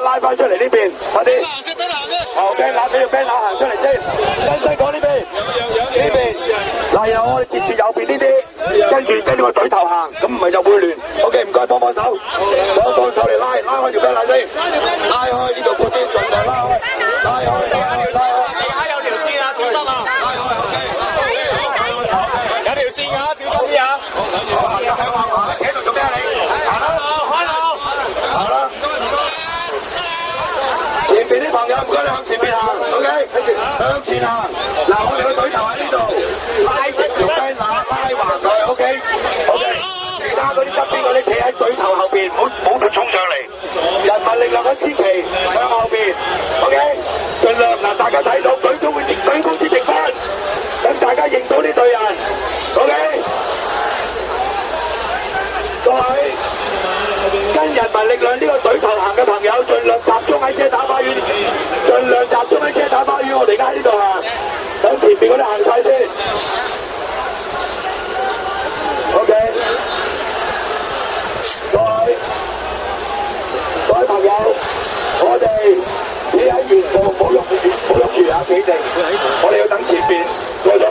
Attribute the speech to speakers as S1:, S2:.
S1: 拉翻出嚟呢邊，快啲！後 banner 俾條 banner 行出嚟先，跟西講呢邊，呢邊。嗱，然後我哋接住右邊呢啲，跟住個隊頭行，咁唔係就會亂。OK， 唔該，幫手，幫手嚟拉開條 banner 先，拉開呢度闊啲，盡量拉開。
S2: 地下有條線啊，小心啊！有條線㗎，小心啲啊！
S1: 企喺度做咩啊你？行啦！前邊啲朋友唔該你向前邊行 ，OK， 向前行。嗱，我哋個隊頭喺呢度，拉直條 banner，拉橫佢 ，OK。其他嗰啲側邊嗰啲企喺隊頭後邊，唔好衝上嚟。人民力量嘅千旗向後邊 ，OK。盡量嗱，大家睇到隊都會隊公司直翻，等大家認到呢隊人 ，OK。各位跟人民力量呢個隊頭行嘅朋友，盡量集中喺遮打花園，我哋而家喺呢度行，等前面嗰啲行晒先 ，OK。各位朋友，我哋企喺原步，唔好喐住啊，企定，我哋要等前邊過咗